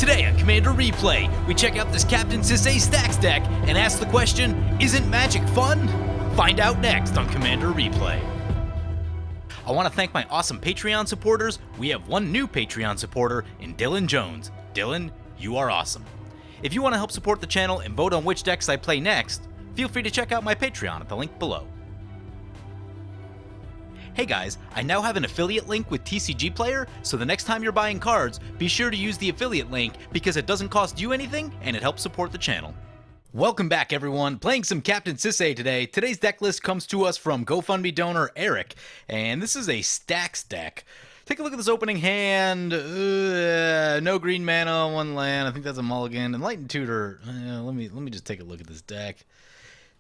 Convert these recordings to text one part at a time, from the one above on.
Today on Commander Replay, we check out this Captain Sisay Stax deck and ask the question, isn't magic fun? Find out next on Commander Replay. I want to thank my awesome Patreon supporters. We have one new Patreon supporter in Dylan Jones. Dylan, you are awesome. If you want to help support the channel and vote on which decks I play next, feel free to check out my Patreon at the link below. Hey guys, I now have an affiliate link with TCG Player, so the next time you're buying cards, be sure to use the affiliate link because it doesn't cost you anything and it helps support the channel. Welcome back everyone, playing some Captain Sisay today. Today's deck list comes to us from GoFundMe donor Eric, and this is a Stax deck. Take a look at this opening hand. No green mana, one land. I think that's a mulligan. Enlightened Tutor. Let me just take a look at this deck.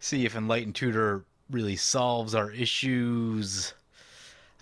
See if Enlightened Tutor really solves our issues.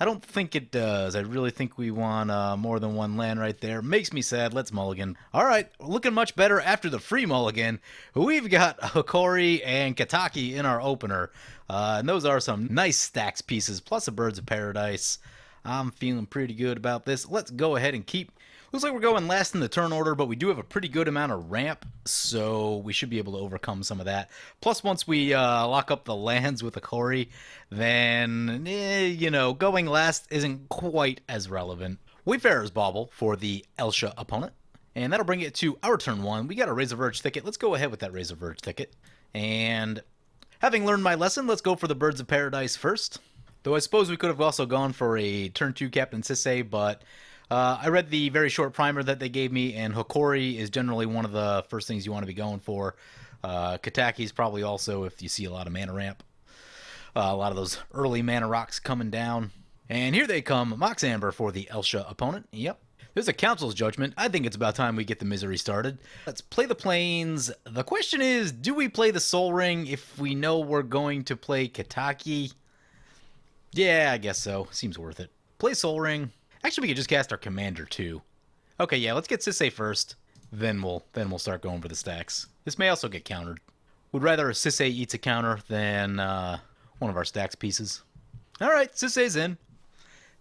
I don't think it does. I really think we want more than one land right there. Makes me sad. Let's mulligan. All right, looking much better after the free mulligan. We've got Hokori and Kataki in our opener. And those are some nice Stax pieces, plus a Birds of Paradise. I'm feeling pretty good about this. Let's go ahead and keep... Looks like we're going last in the turn order, but we do have a pretty good amount of ramp, so we should be able to overcome some of that. Plus, once we lock up the lands with Hokori, then, you know, going last isn't quite as relevant. Wayfarer's Bauble for the Elsha opponent, and that'll bring it to our turn one. We got a Razor Verge Thicket. Let's go ahead with that Razor Verge Thicket. And having learned my lesson, let's go for the Birds of Paradise first. Though I suppose we could have also gone for a turn 2 Captain Sisay, but I read the very short primer that they gave me, and Hokori is generally one of the first things you want to be going for. Kataki is probably also if you see a lot of mana ramp. A lot of those early mana rocks coming down. And here they come, Mox Amber for the Elsha opponent. Yep. There's a Council's Judgment. I think it's about time we get the misery started. Let's play the Plains. The question is, do we play the Sol Ring if we know we're going to play Kataki? Yeah, I guess so. Seems worth it. Play Sol Ring. Actually, we could just cast our Commander, too. Okay, yeah, let's get Sisay first. Then we'll start going for the stacks. This may also get countered. Would rather Sisay eats a counter than one of our stacks pieces. All right, Sisay's in.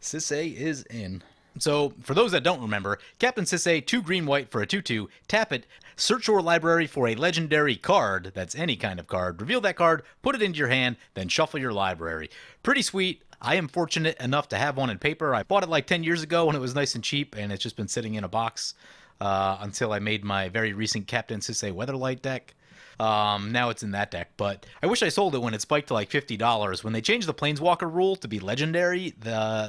Sisay is in. So, for those that don't remember, Captain Sisay, 2 green-white for a 2/2. Tap it, search your library for a legendary card, that's any kind of card, reveal that card, put it into your hand, then shuffle your library. Pretty sweet. I am fortunate enough to have one in paper. I bought it like 10 years ago when it was nice and cheap, and it's just been sitting in a box until I made my very recent Captain Sisay Weatherlight deck. Now it's in that deck, but I wish I sold it when it spiked to like $50. When they changed the Planeswalker rule to be legendary,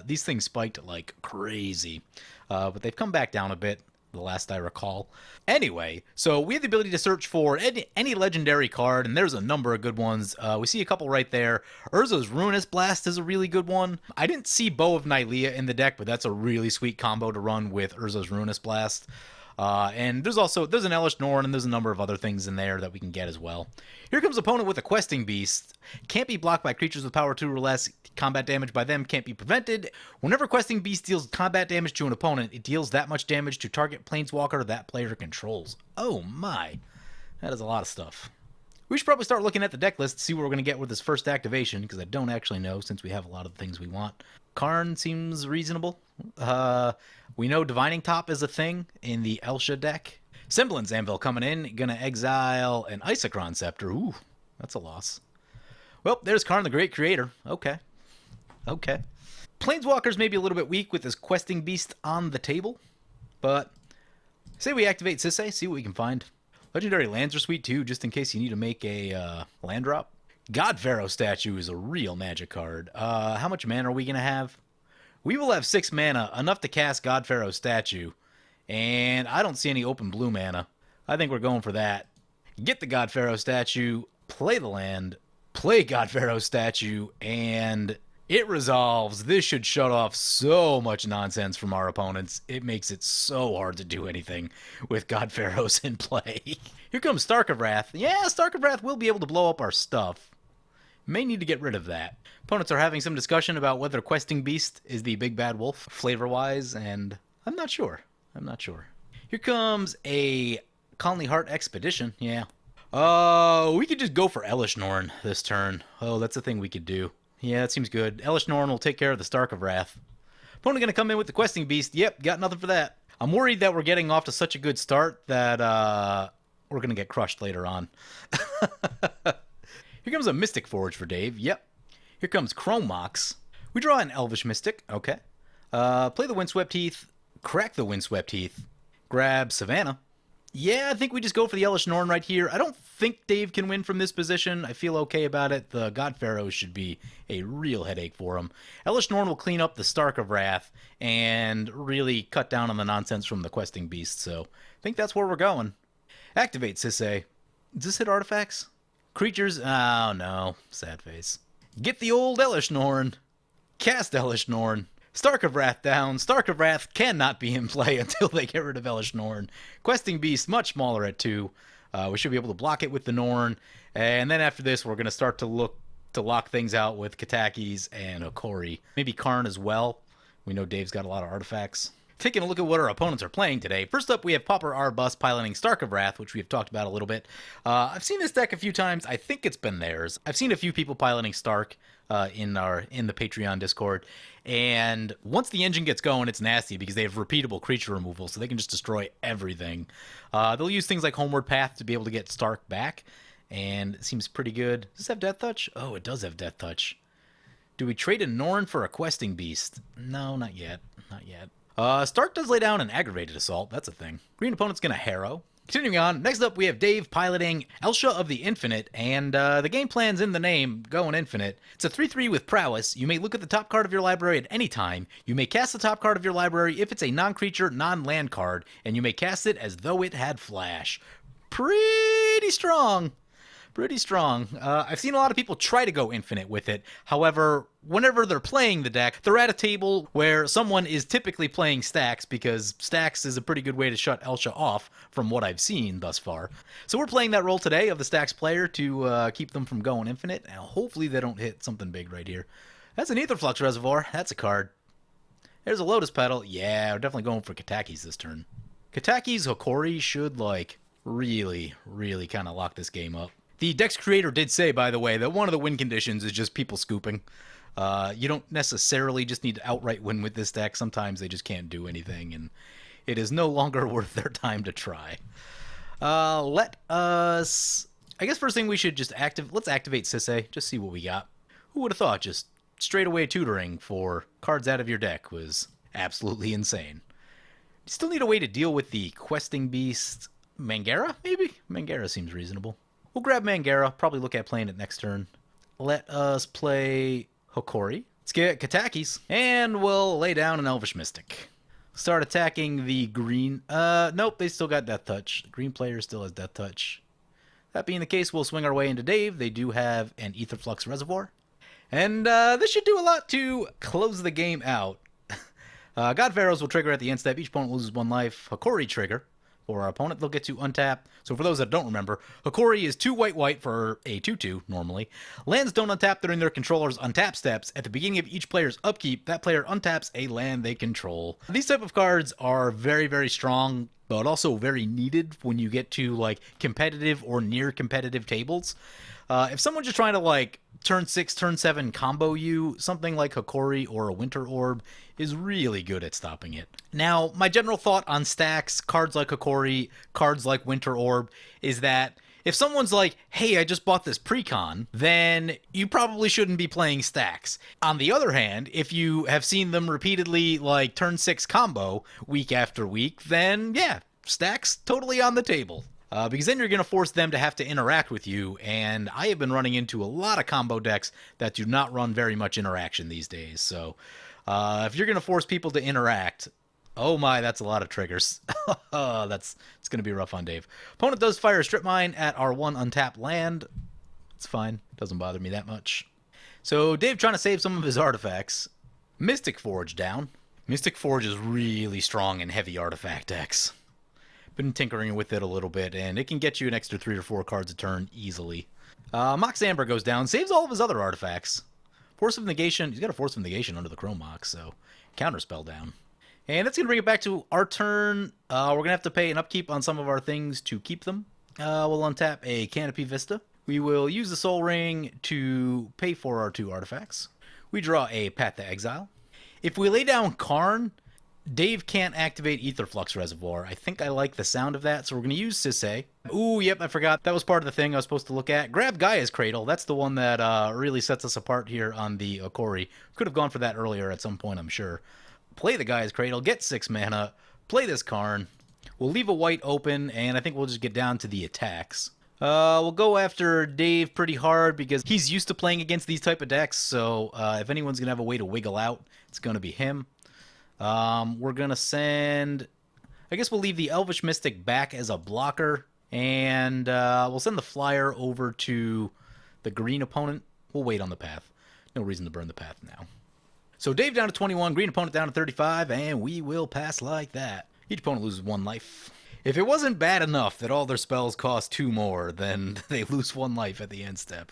these things spiked like crazy. But they've come back down a bit, the last I recall. Anyway, so we have the ability to search for any legendary card, and there's a number of good ones. We see a couple right there. Urza's Ruinous Blast is a really good one. I didn't see Bow of Nylea in the deck, but that's a really sweet combo to run with Urza's Ruinous Blast. And there's an Elesh Norn, and there's a number of other things in there that we can get as well. Here comes opponent with a Questing Beast. Can't be blocked by creatures with power 2 or less. Combat damage by them can't be prevented. Whenever Questing Beast deals combat damage to an opponent, it deals that much damage to target planeswalker that player controls. Oh my. That is a lot of stuff. We should probably start looking at the deck list to see what we're going to get with this first activation, because I don't actually know since we have a lot of the things we want. Karn seems reasonable. We know Divining Top is a thing in the Elsha deck. Semblance Anvil coming in, gonna exile an Isochron Scepter. Ooh, that's a loss. Well, there's Karn the Great Creator. Okay. Okay. Planeswalkers may be a little bit weak with this Questing Beast on the table, but say we activate Sisay, see what we can find. Legendary lands are sweet too, just in case you need to make a land drop. God Pharaoh Statue is a real magic card. How much mana are we going to have? We will have 6 mana, enough to cast God Pharaoh Statue. And I don't see any open blue mana. I think we're going for that. Get the God Pharaoh Statue, play the land, play God Pharaoh Statue, and it resolves. This should shut off so much nonsense from our opponents. It makes it so hard to do anything with God Pharaohs in play. Here comes Starke of Rath. Yeah, Starke of Rath will be able to blow up our stuff. May need to get rid of that. Opponents are having some discussion about whether Questing Beast is the big bad wolf, flavor-wise, and I'm not sure. I'm not sure. Here comes a Conley Heart Expedition. Yeah. We could just go for Elesh Norn this turn. Oh, that's a thing we could do. Yeah, that seems good. Elesh Norn will take care of the Starke of Wrath. Opponent going to come in with the Questing Beast. Yep, got nothing for that. I'm worried that we're getting off to such a good start that we're going to get crushed later on. Here comes a Mystic Forge for Dave. Yep. Here comes Chrome Mox. We draw an Elvish Mystic. Okay. Play the Windswept Heath. Crack the Windswept Heath. Grab Savannah. Yeah, I think we just go for the Elesh Norn right here. I don't think Dave can win from this position. I feel okay about it. The God Pharaohs should be a real headache for him. Elesh Norn will clean up the Starke of Rath and really cut down on the nonsense from the Questing Beast, so I think that's where we're going. Activate, Sisay. Does this hit artifacts? Creatures? Oh, no. Sad face. Get the old Elesh Norn. Cast Elesh Norn. Starke of Rath down. Starke of Rath cannot be in play until they get rid of Elesh Norn. Questing Beast, much smaller at 2. We should be able to block it with the Norn. And then after this, we're going to start to look to lock things out with Katakis and Okori. Maybe Karn as well. We know Dave's got a lot of artifacts. Taking a look at what our opponents are playing today. First up, we have Pauper Arbus piloting Starke of Rath, which we have talked about a little bit. I've seen this deck a few times. I think it's been theirs. I've seen a few people piloting Starke in the Patreon Discord. And once the engine gets going, it's nasty because they have repeatable creature removal, so they can just destroy everything. They'll use things like Homeward Path to be able to get Starke back, and it seems pretty good. Does this have Death Touch? Oh, it does have Death Touch. Do we trade a Norn for a Questing Beast? No, not yet. Not yet. Starke does lay down an Aggravated Assault. That's a thing. Green opponent's going to Harrow. Continuing on, next up we have Dave piloting Elsha of the Infinite, and the game plan's in the name, going infinite. It's a 3/3 with Prowess. You may look at the top card of your library at any time. You may cast the top card of your library if it's a non-creature, non-land card, and you may cast it as though it had Flash. Pretty strong. Pretty strong. I've seen a lot of people try to go infinite with it. However, whenever they're playing the deck, they're at a table where someone is typically playing Stax, because Stax is a pretty good way to shut Elsha off from what I've seen thus far. So we're playing that role today of the Stax player to keep them from going infinite, and hopefully they don't hit something big right here. That's an Aetherflux Reservoir. That's a card. There's a Lotus Petal. Yeah, we're definitely going for Katakis this turn. Katakis Hokori should, really kind of lock this game up. The deck's creator did say, by the way, that one of the win conditions is just people scooping. You don't necessarily just need to outright win with this deck. Sometimes they just can't do anything, and it is no longer worth their time to try. Let us... I guess first thing we should just let's activate Sisay, just see what we got. Who would have thought just straight away tutoring for cards out of your deck was absolutely insane. You still need a way to deal with the Questing Beast. Mangara, maybe? Mangara seems reasonable. We'll grab Mangara, probably look at playing it next turn. Let us play Hokori. Let's get Katakis, and we'll lay down an Elvish Mystic. Start attacking the green. Nope, they still got Death Touch. The green player still has Death Touch. That being the case, we'll swing our way into Dave. They do have an Aetherflux Reservoir. And this should do a lot to close the game out. God Pharaohs will trigger at the end step. Each opponent loses 1 life. Hokori trigger. For our opponent, they'll get to untap. So for those that don't remember, Hokori is 2 white for a 2/2 normally. Lands don't untap during their controller's untap steps. At the beginning of each player's upkeep, that player untaps a land they control. These type of cards are very, very strong, but also very needed when you get to competitive or near competitive tables. If someone's just trying to turn 6, turn 7 combo you, something like Hokori or a Winter Orb is really good at stopping it. Now, my general thought on Stax, cards like Hokori, cards like Winter Orb, is that if someone's like, hey, I just bought this precon, then you probably shouldn't be playing Stax. On the other hand, if you have seen them repeatedly turn 6 combo week after week, then yeah, Stax totally on the table. Because then you're going to force them to have to interact with you, and I have been running into a lot of combo decks that do not run very much interaction these days. So if you're going to force people to interact, oh my, that's a lot of triggers. It's going to be rough on Dave. Opponent does fire a Strip Mine at our 1 untapped land. It's fine. Doesn't bother me that much. So Dave trying to save some of his artifacts. Mystic Forge down. Mystic Forge is really strong in heavy artifact decks. Been tinkering with it a little bit, and it can get you an extra 3 or 4 cards a turn easily. Mox Amber goes down, saves all of his other artifacts. Force of Negation, he's got a Force of Negation under the Chrome Mox, so Counterspell down. And that's going to bring it back to our turn. We're going to have to pay an upkeep on some of our things to keep them. We'll untap a Canopy Vista. We will use the Soul Ring to pay for our 2 artifacts. We draw a Path to Exile. If we lay down Karn, Dave can't activate Etherflux Reservoir. I think I like the sound of that, so we're going to use Sisay. Ooh, yep, I forgot. That was part of the thing I was supposed to look at. Grab Gaia's Cradle. That's the one that really sets us apart here on the Okori. Could have gone for that earlier at some point, I'm sure. Play the Gaia's Cradle, get 6 mana, play this Karn. We'll leave a white open, and I think we'll just get down to the attacks. We'll go after Dave pretty hard because he's used to playing against these type of decks, so if anyone's going to have a way to wiggle out, it's going to be him. We're going to send... I guess we'll leave the Elvish Mystic back as a blocker, and we'll send the Flyer over to the green opponent. We'll wait on the path. No reason to burn the path now. So Dave down to 21, green opponent down to 35, and we will pass like that. Each opponent loses 1 life. If it wasn't bad enough that all their spells cost 2 more, then they lose 1 life at the end step.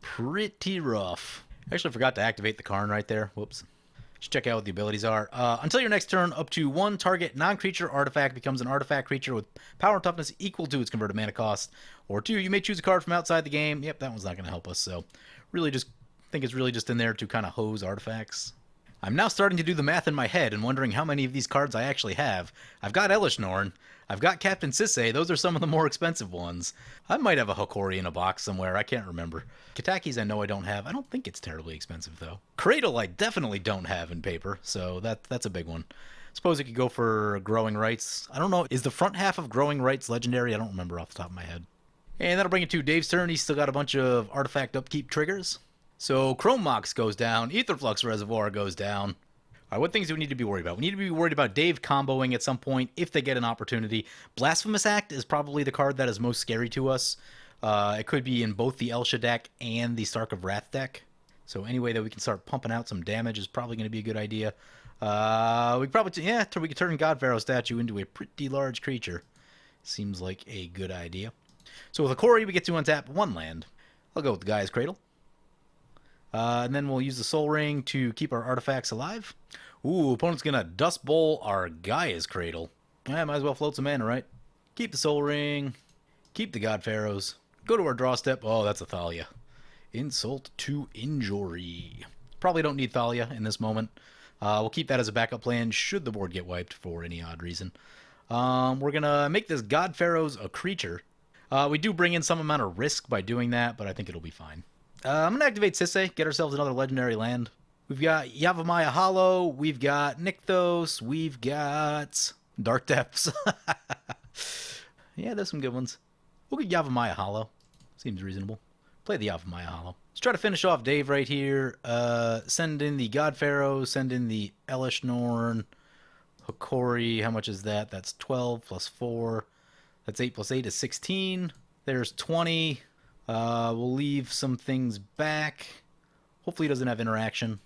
Pretty rough. Actually forgot to activate the Karn right there. Whoops. Just check out what the abilities are. Until your next turn, up to 1 target non-creature artifact becomes an artifact creature with power and toughness equal to its converted mana cost. Or 2, you may choose a card from outside the game. Yep, that one's not going to help us, so really just think it's really just in there to kind of hose artifacts. I'm now starting to do the math in my head and wondering how many of these cards I actually have. I've got Elishnorn. I've got Captain Sisay. Those are some of the more expensive ones. I might have a Hokori in a box somewhere. I can't remember. Kataki's I know I don't have. I don't think it's terribly expensive, though. Cradle I definitely don't have in paper, so that's a big one. Suppose it could go for Growing Rights. I don't know. Is the front half of Growing Rights legendary? I don't remember off the top of my head. And that'll bring it to Dave's turn. He's still got a bunch of artifact upkeep triggers. So Chrome Mox goes down, Etherflux Reservoir goes down. All right, what things do we need to be worried about? We need to be worried about Dave comboing at some point if they get an opportunity. Blasphemous Act is probably the card that is most scary to us. It could be in both the Elsha deck and the Starke of Rath deck. So any way that we can start pumping out some damage is probably going to be a good idea. We could turn God Pharaoh statue into a pretty large creature. Seems like a good idea. So with a Okori, we get to untap 1 land. I'll go with the Gaia's Cradle. And then we'll use the Soul Ring to keep our artifacts alive. Ooh, opponent's gonna Dust Bowl our Gaia's Cradle. Might as well float some mana, right? Keep the Soul Ring. Keep the God Pharaohs. Go to our draw step. Oh, that's a Thalia. Insult to injury. Probably don't need Thalia in this moment. We'll keep that as a backup plan should the board get wiped for any odd reason. We're gonna make this God Pharaohs a creature. We do bring in some amount of risk by doing that, but I think it'll be fine. I'm going to activate Sisay, get ourselves another legendary land. We've got Yavimaya Hollow, we've got Nykthos, we've got Dark Depths. Yeah, there's some good ones. We'll get Yavimaya Hollow. Seems reasonable. Play the Yavimaya Hollow. Let's try to finish off Dave right here. Send in the God Pharaoh, send in the Elishnorn, Hokori. How much is that? That's 12 plus 4. That's 8 plus 8 is 16. There's 20. We'll leave some things back. Hopefully he doesn't have interaction.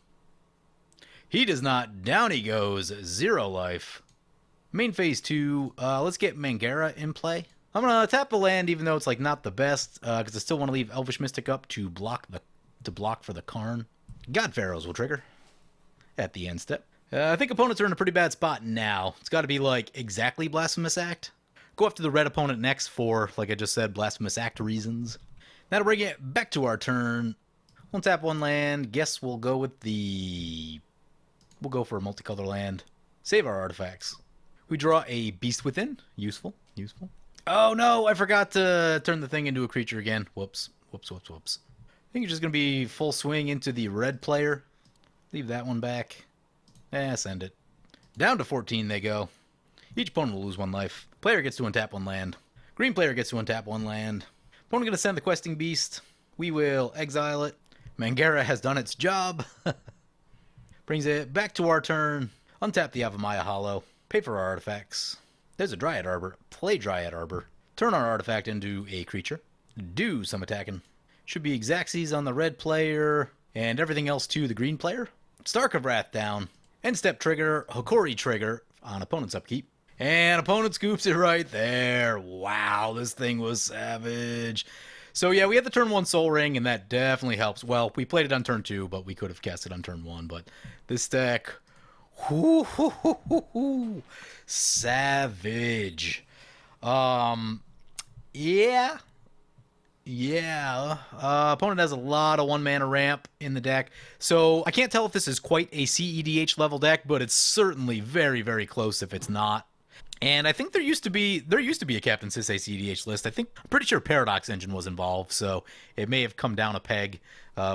He does not. Down he goes. 0 life. Main phase 2. Let's get Mangara in play. I'm going to tap the land even though it's like not the best. Because I still want to leave Elvish Mystic up to block for the Karn. God Pharaohs will trigger at the end step. I think opponents are in a pretty bad spot now. It's got to be like exactly Blasphemous Act. Go after the red opponent next for, like I just said, Blasphemous Act reasons. That'll bring it back to our turn. We'll tap 1 land. Guess we'll go with the... We'll go for a multicolor land. Save our artifacts. We draw a Beast Within. Useful. Useful. Oh no, I forgot to turn the thing into a creature again. Whoops. Whoops, whoops, whoops. I think it's just going to be full swing into the red player. Leave that one back. Send it. Down to 14 they go. Each opponent will lose 1 life. Player gets to untap 1 land. Green player gets to untap 1 land. Opponent going to send the Questing Beast. We will exile it. Mangara has done its job. Brings it back to our turn. Untap the Yavimaya Hollow. Pay for our artifacts. There's a Dryad Arbor. Play Dryad Arbor. Turn our artifact into a creature. Do some attacking. Should be Xaxes on the red player. And everything else to the green player. Starke of Rath down. End step trigger. Hokori trigger on opponent's upkeep. And opponent scoops it right there. Wow, this thing was savage. So yeah, we had the turn 1 Soul Ring, and that definitely helps. Well, we played it on turn 2, but we could have cast it on turn 1. But this deck, savage. Yeah. Yeah, opponent has a lot of 1-mana ramp in the deck, so I can't tell if this is quite a CEDH level deck, but it's certainly very, very close if it's not. And I think there used to be a Captain Sisay CEDH list. I'm pretty sure Paradox Engine was involved, so it may have come down a peg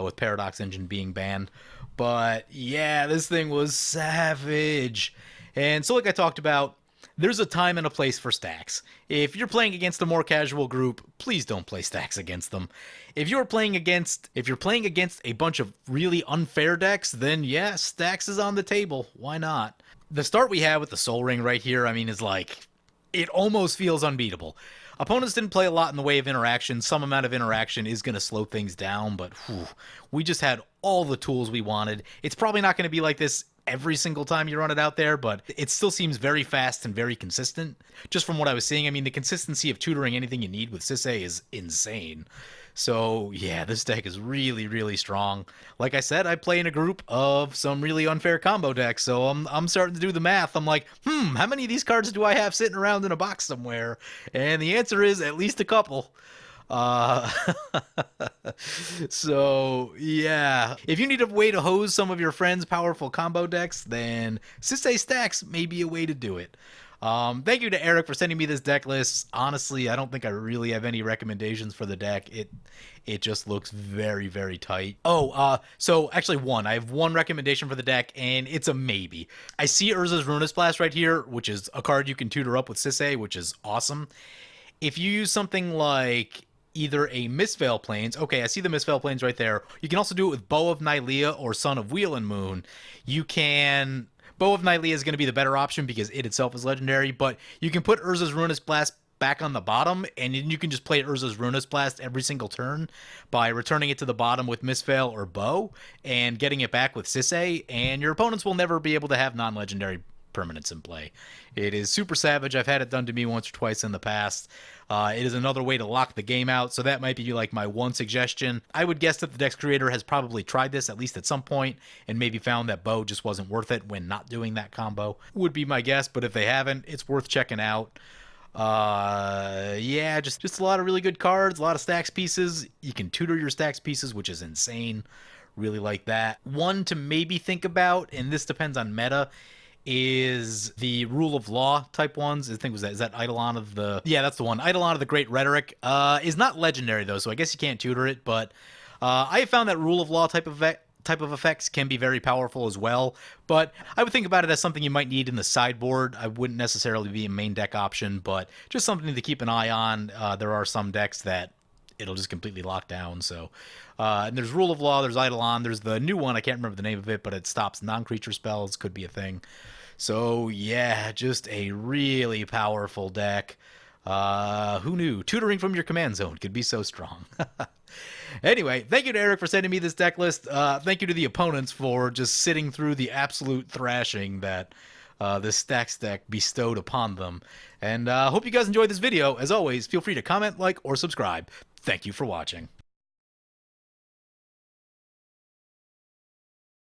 with Paradox Engine being banned. But yeah, this thing was savage. And so, like I talked about, there's a time and a place for stacks. If you're playing against a more casual group, please don't play stacks against them. If you're playing against a bunch of really unfair decks, then yeah, stacks is on the table. Why not? The start we have with the Soul Ring right here, I mean, is like, it almost feels unbeatable. Opponents didn't play a lot in the way of interaction. Some amount of interaction is going to slow things down, but whew, we just had all the tools we wanted. It's probably not going to be like this every single time you run it out there, but it still seems very fast and very consistent. Just from what I was seeing, I mean, the consistency of tutoring anything you need with Sisay is insane. So yeah, this deck is really, really strong. Like I said, I play in a group of some really unfair combo decks, so I'm starting to do the math. I'm like, how many of these cards do I have sitting around in a box somewhere? And the answer is at least a couple. Uh, so yeah, if you need a way to hose some of your friends' powerful combo decks, then Sisay Stax may be a way to do it. Thank you to Eric for sending me this deck list. Honestly, I don't think I really have any recommendations for the deck. It just looks very, very tight. Oh, so actually I have one recommendation for the deck, and it's a maybe. I see Urza's Ruinous Blast right here, which is a card you can tutor up with Sisay, which is awesome. If you use something like either a Mistveil Plains, okay, I see the Mistveil Plains right there. You can also do it with Bow of Nylea or Son of Wheel and Moon. You can... Bow of Nylea is going to be the better option because it itself is legendary, but you can put Urza's Ruinous Blast back on the bottom, and then you can just play Urza's Ruinous Blast every single turn by returning it to the bottom with Mistveil or Bow and getting it back with Sisay, and your opponents will never be able to have non-legendary permanents in play. It is super savage. I've had it done to me once or twice in the past. It is another way to lock the game out, so that might be like my one suggestion. I would guess that the deck's creator has probably tried this at least at some point and maybe found that Bow just wasn't worth it when not doing that combo. Would be my guess, but if they haven't, it's worth checking out. Yeah, just a lot of really good cards, a lot of stacks pieces. You can tutor your stacks pieces, which is insane. Really like that. One to maybe think about, and this depends on meta, is the Rule of Law type ones. I think is that Eidolon of the... Yeah, that's the one. Eidolon of the Great Rhetoric. Is not legendary, though, so I guess you can't tutor it, but I have found that Rule of Law type of effects can be very powerful as well, but I would think about it as something you might need in the sideboard. I wouldn't necessarily be a main deck option, but just something to keep an eye on. There are some decks that it'll just completely lock down, so... and there's Rule of Law, there's Eidolon, there's the new one, I can't remember the name of it, but it stops non-creature spells, could be a thing. So yeah, just a really powerful deck. Who knew? Tutoring from your command zone could be so strong. Anyway, thank you to Eric for sending me this deck list. Thank you to the opponents for just sitting through the absolute thrashing that this Stax deck bestowed upon them. And hope you guys enjoyed this video. As always, feel free to comment, like, or subscribe. Thank you for watching.